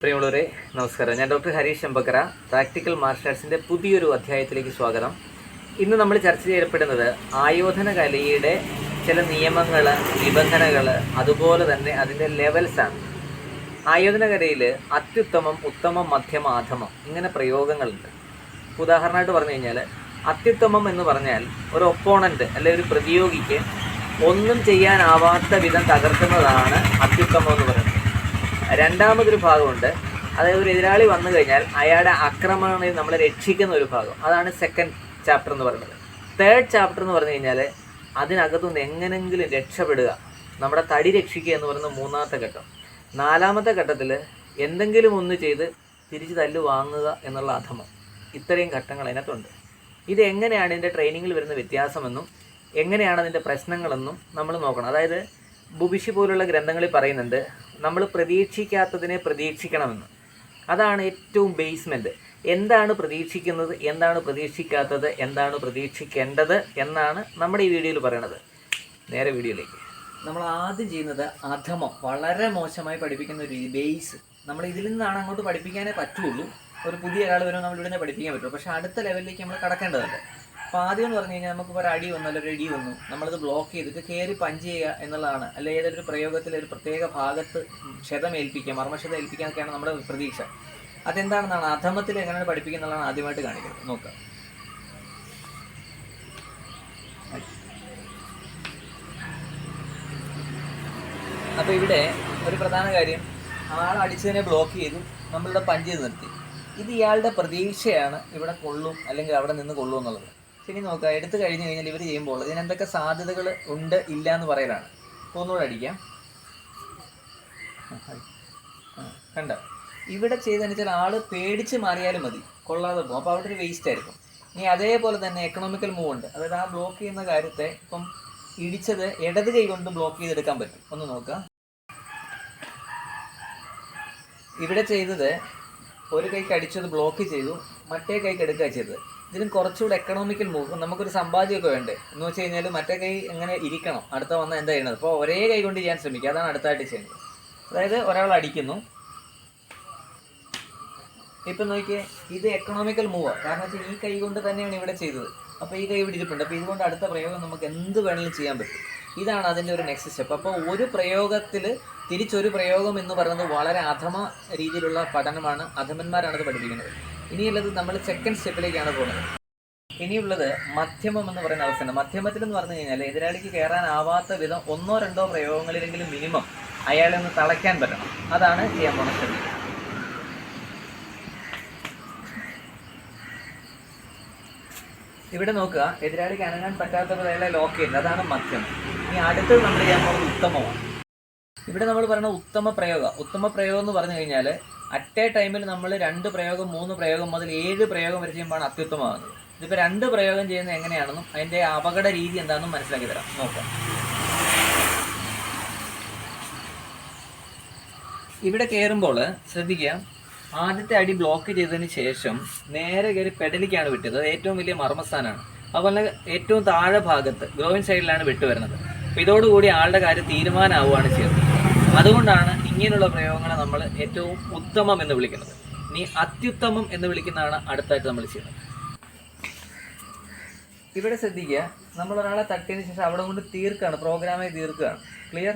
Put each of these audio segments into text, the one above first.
പ്രിയമുള്ളവരെ നമസ്കാരം. ഞാൻ ഡോക്ടർ ഹരീഷ് ശമ്പക്കര. പ്രാക്ടിക്കൽ മാർഷൽ ആർട്സിൻ്റെ പുതിയൊരു അധ്യായത്തിലേക്ക് സ്വാഗതം. ഇന്ന് നമ്മൾ ചർച്ച ചെയ്യപ്പെടുന്നത് ആയോധന കലയുടെ ചില നിയമങ്ങൾ, നിബന്ധനകൾ, അതുപോലെ തന്നെ അതിൻ്റെ ലെവൽസാണ്. ആയോധന കലയിൽ അത്യുത്തമം, ഉത്തമം, മധ്യമ, അധമം ഇങ്ങനെ പ്രയോഗങ്ങളുണ്ട്. ഉദാഹരണമായിട്ട് പറഞ്ഞു കഴിഞ്ഞാൽ അത്യുത്തമം എന്ന് പറഞ്ഞാൽ ഒരു ഒപ്പോണൻറ്റ് അല്ലെ ഒരു പ്രതിയോഗിക്ക് ഒന്നും ചെയ്യാനാവാത്ത വിധം തകർക്കുന്നതാണ് അത്യുത്തമം എന്ന് പറയുന്നത്. രണ്ടാമതൊരു ഭാഗമുണ്ട്, അതായത് ഒരു എതിരാളി വന്നു കഴിഞ്ഞാൽ അയാളുടെ ആക്രമണത്തിൽ നമ്മളെ രക്ഷിക്കുന്ന ഒരു ഭാഗം, അതാണ് സെക്കൻഡ് ചാപ്റ്റർ എന്ന് പറയുന്നത്. തേർഡ് ചാപ്റ്റർ എന്ന് പറഞ്ഞു കഴിഞ്ഞാൽ അതിനകത്തുനിന്ന് എങ്ങനെങ്കിലും രക്ഷപ്പെടുക, നമ്മുടെ തടി രക്ഷിക്കുക എന്ന് പറയുന്ന മൂന്നാമത്തെ ഘട്ടം. നാലാമത്തെ ഘട്ടത്തിൽ എന്തെങ്കിലും ഒന്ന് ചെയ്ത് തിരിച്ച് തല്ലു വാങ്ങുക എന്നുള്ള അധമം. ഇത്രയും ഘട്ടങ്ങൾ അതിനകത്തുണ്ട്. ഇത് എങ്ങനെയാണ് ഇതിൻ്റെ ട്രെയിനിങ്ങിൽ വരുന്ന വ്യത്യാസമെന്നും എങ്ങനെയാണ് അതിൻ്റെ പ്രശ്നങ്ങളെന്നും നമ്മൾ നോക്കണം. അതായത് ബുബിഷി പോലുള്ള ഗ്രന്ഥങ്ങളിൽ പറയുന്നുണ്ട് നമ്മൾ പ്രതീക്ഷിക്കാത്തതിനെ പ്രതീക്ഷിക്കണമെന്ന്. അതാണ് ഏറ്റവും ബേസ്മെൻറ്റ്. എന്താണ് പ്രതീക്ഷിക്കുന്നത്, എന്താണ് പ്രതീക്ഷിക്കാത്തത്, എന്താണ് പ്രതീക്ഷിക്കേണ്ടത് എന്നാണ് നമ്മുടെ ഈ വീഡിയോയിൽ പറയണത്. നേരെ വീഡിയോയിലേക്ക്. നമ്മൾ ആദ്യം ചെയ്യുന്നത് അധമം, വളരെ മോശമായി പഠിപ്പിക്കുന്ന ഒരു ബേസ്. നമ്മൾ ഇതിൽ നിന്നാണ് അങ്ങോട്ട് പഠിപ്പിക്കാനേ പറ്റുള്ളൂ. ഒരു പുതിയ ഒരാൾ വരുമ്പോൾ നമ്മൾ ഇവിടെ നിന്ന് പഠിപ്പിക്കാൻ പറ്റുള്ളൂ. പക്ഷേ അടുത്ത ലെവലിലേക്ക് നമ്മൾ കടക്കേണ്ടതുണ്ട്. അപ്പോൾ ആദ്യം എന്ന് പറഞ്ഞു കഴിഞ്ഞാൽ നമുക്ക് ഒരു അടി വന്നു, അല്ലെങ്കിൽ ഒരു ഇടി വന്നു, നമ്മളത് ബ്ലോക്ക് ചെയ്തിട്ട് കയറി പഞ്ച് ചെയ്യുക എന്നുള്ളതാണ്. അല്ലെങ്കിൽ ഏതൊരു പ്രയോഗത്തിൽ ഒരു പ്രത്യേക ഭാഗത്ത് ക്ഷതമേൽപ്പിക്കുക, മർമ്മക്ഷതം ഏൽപ്പിക്കാനൊക്കെയാണ് നമ്മുടെ പ്രതീക്ഷ. അതെന്താണെന്നാണ് അധമത്തിൽ എങ്ങനെയാണ് പഠിപ്പിക്കുന്നതാണ് ആദ്യമായിട്ട് കാണിക്കുന്നത്. നോക്കാം. അപ്പോൾ ഇവിടെ ഒരു പ്രധാന കാര്യം, ആളടിച്ചതിനെ ബ്ലോക്ക് ചെയ്തു, നമ്മളിവിടെ പഞ്ച് ചെയ്ത് നിർത്തി. ഇത് ഇയാളുടെ പ്രതീക്ഷയാണ്, ഇവിടെ കൊള്ളും അല്ലെങ്കിൽ അവിടെ നിന്ന് കൊള്ളും എന്നുള്ളത്. ശരി, നോക്കുക. എടുത്തു കഴിഞ്ഞ് കഴിഞ്ഞാൽ ഇവർ ചെയ്യുമ്പോൾ ഇതിനെന്തൊക്കെ സാധ്യതകൾ ഉണ്ട് ഇല്ല എന്ന് പറയലാണ്. ഒന്നുകൂടെ അടിക്കാം. കണ്ട, ഇവിടെ ചെയ്തതെന്ന് വെച്ചാൽ ആൾ പേടിച്ച് മാറിയാലും മതി, കൊള്ളാതെ പോകും. അപ്പോൾ അവിടെ ഒരു വേസ്റ്റ് ആയിരിക്കും. ഇനി അതേപോലെ തന്നെ എക്കണോമിക്കൽ മൂവ് ഉണ്ട്. അതായത് ആ ബ്ലോക്ക് ചെയ്യുന്ന കാര്യത്തെ ഇപ്പം ഇടിച്ചത് ഇടത് കൈ കൊണ്ട് ബ്ലോക്ക് ചെയ്തെടുക്കാൻ പറ്റും. ഒന്ന് നോക്കുക. ഇവിടെ ചെയ്തത് ഒരു കൈക്ക് അടിച്ചത് ബ്ലോക്ക് ചെയ്തു, മറ്റേ കൈക്ക് എടുക്കുക ചെയ്തത്. ഇതിനും കുറച്ചുകൂടെ എക്കണോമിക്കൽ മൂവ്. നമുക്കൊരു സമ്പാദ്യമൊക്കെ വേണ്ടേ എന്ന് വെച്ച് കഴിഞ്ഞാൽ മറ്റേ കൈ എങ്ങനെ ഇരിക്കണം, അടുത്ത വന്നാൽ എന്താ ചെയ്യണത്. അപ്പോൾ ഒരേ കൈ കൊണ്ട് ചെയ്യാൻ ശ്രമിക്കുക. അതാണ് അടുത്തായിട്ട് ചെയ്യുന്നത്. അതായത് ഒരാൾ അടിക്കുന്നു, ഇപ്പം നോക്കിയേ, ഇത് എക്കണോമിക്കൽ മൂവാണ്. കാരണം വെച്ചാൽ ഈ കൈ കൊണ്ട് തന്നെയാണ് ഇവിടെ ചെയ്തത്. അപ്പോൾ ഈ കൈ ഇവിടെ ഇരിപ്പുണ്ട്. അപ്പോൾ ഇതുകൊണ്ട് അടുത്ത പ്രയോഗം നമുക്ക് എന്ത് വേണമെങ്കിലും ചെയ്യാൻ പറ്റും. ഇതാണ് അതിൻ്റെ ഒരു നെക്സ്റ്റ് സ്റ്റെപ്പ്. അപ്പോൾ ഒരു പ്രയോഗത്തിൽ തിരിച്ചൊരു പ്രയോഗം എന്ന് പറയുന്നത് വളരെ അധമ രീതിയിലുള്ള പഠനമാണ്. അധമന്മാരാണത് പഠിപ്പിക്കുന്നത്. ഇനിയുള്ളത് നമ്മൾ സെക്കൻഡ് സ്റ്റെപ്പിലേക്കാണ് പോകുന്നത്. ഇനിയുള്ളത് മധ്യമം എന്ന് പറയുന്ന അവസ്ഥയാണ്. മധ്യമത്തിൽ എന്ന് പറഞ്ഞു കഴിഞ്ഞാൽ എതിരാളിക്ക് കയറാനാവാത്ത വിധം ഒന്നോ രണ്ടോ പ്രയോഗങ്ങളിലെങ്കിലും മിനിമം അയാളെ ഒന്ന് തളയ്ക്കാൻ പറ്റണം. അതാണ് ചെയ്യാൻ പോകുന്ന സ്റ്റെപ്പ്. ഇവിടെ നോക്കുക, എതിരാളിക്ക് അനങ്ങാൻ പറ്റാത്തപ്പോൾ അയാളെ ലോക്ക് ചെയ്യുന്നത്, അതാണ് മധ്യമം. ഇനി അടുത്തത് നമ്മൾ ചെയ്യാൻ പോകുന്നത് ഉത്തമമാണ്. ഇവിടെ നമ്മൾ പറയുന്ന ഉത്തമ പ്രയോഗം. ഉത്തമ പ്രയോഗം എന്ന് പറഞ്ഞു കഴിഞ്ഞാൽ അറ്റ് എ ടൈമിൽ നമ്മൾ 2 പ്രയോഗം 3 പ്രയോഗം മുതൽ 7 പ്രയോഗം വരെ ചെയ്യുമ്പോഴാണ് അത്യുത്തമമാകുന്നത്. ഇതിപ്പോൾ 2 പ്രയോഗം ചെയ്യുന്നത് എങ്ങനെയാണെന്നും അതിൻ്റെ അപകട രീതി എന്താണെന്നും മനസ്സിലാക്കി തരാം. നോക്കാം. ഇവിടെ കയറുമ്പോൾ ശ്രദ്ധിക്കുക, ആദ്യത്തെ അടി ബ്ലോക്ക് ചെയ്തതിന് ശേഷം നേരെ കയറി പെഡലിക്കാണ് വിട്ടത്. അത് ഏറ്റവും വലിയ മർമ്മസ്ഥാനമാണ്. അതുപോലെ ഏറ്റവും താഴെ ഭാഗത്ത് ഗ്രോയിൻ സൈഡിലാണ് വിട്ടു വരുന്നത്. അപ്പോൾ ഇതോടുകൂടി ആളുടെ കാര്യം തീരുമാനമാവുകയാണ് ചെയ്യുന്നത്. അതുകൊണ്ടാണ് ഇങ്ങനെയുള്ള പ്രയോഗങ്ങളെ നമ്മൾ ഏറ്റവും ഉത്തമം എന്ന് വിളിക്കുന്നത്. ഇനി അത്യുത്തമം എന്ന് വിളിക്കുന്നതാണ് അടുത്തായിട്ട് നമ്മൾ ചെയ്യുന്നത്. ഇവിടെ ശ്രദ്ധിക്കുക, നമ്മൾ ഒരാളെ തട്ടിയതിന് ശേഷം അവിടെ കൊണ്ട് തീർക്കുകയാണ്, പ്രോഗ്രാമായി തീർക്കുകയാണ്. ക്ലിയർ?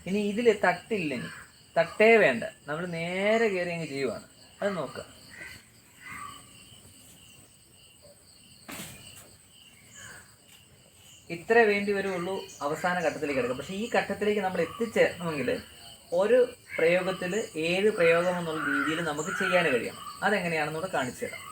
ഇനി ഇതിൽ തട്ടില്ല, ഇനി തട്ടേ വേണ്ട, നമ്മൾ നേരെ കയറി അങ്ങ് ചെയ്യുവാണ്. അത് നോക്കുക. ഇത്ര വേണ്ടി വരുള്ളൂ അവസാന ഘട്ടത്തിലേക്ക് കിടക്കുക. പക്ഷേ ഈ ഘട്ടത്തിലേക്ക് നമ്മൾ എത്തിച്ചേരണമെങ്കിൽ ഒരു പ്രയോഗത്തിൽ 7 പ്രയോഗം എന്നുള്ള രീതിയിൽ നമുക്ക് ചെയ്യാൻ കഴിയണം. അതെങ്ങനെയാണെന്നൂടെ കാണിച്ചു തരാം.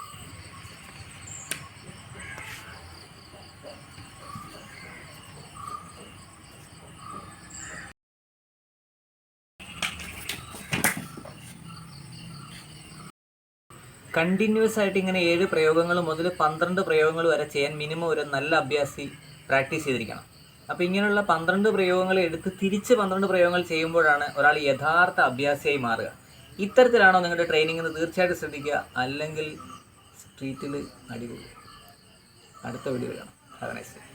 കണ്ടിന്യൂസ് ആയിട്ട് ഇങ്ങനെ 7 പ്രയോഗങ്ങൾ മുതൽ 12 പ്രയോഗങ്ങൾ വരെ ചെയ്യാൻ മിനിമം ഒരു നല്ല അഭ്യാസി പ്രാക്ടീസ് ചെയ്തിരിക്കണം. അപ്പോൾ ഇങ്ങനെയുള്ള 12 പ്രയോഗങ്ങൾ എടുത്ത് തിരിച്ച് 12 പ്രയോഗങ്ങൾ ചെയ്യുമ്പോഴാണ് ഒരാൾ യഥാർത്ഥ അഭ്യാസിയായി മാറുക. ഇത്തരത്തിലാണോ നിങ്ങളുടെ ട്രെയിനിങ് എന്ന് തീർച്ചയായിട്ടും ശ്രദ്ധിക്കുക. അല്ലെങ്കിൽ സ്ട്രീറ്റിൽ അടികൊള്ളും. അടുത്ത വീഡിയോ കാണാം. Have A nice day.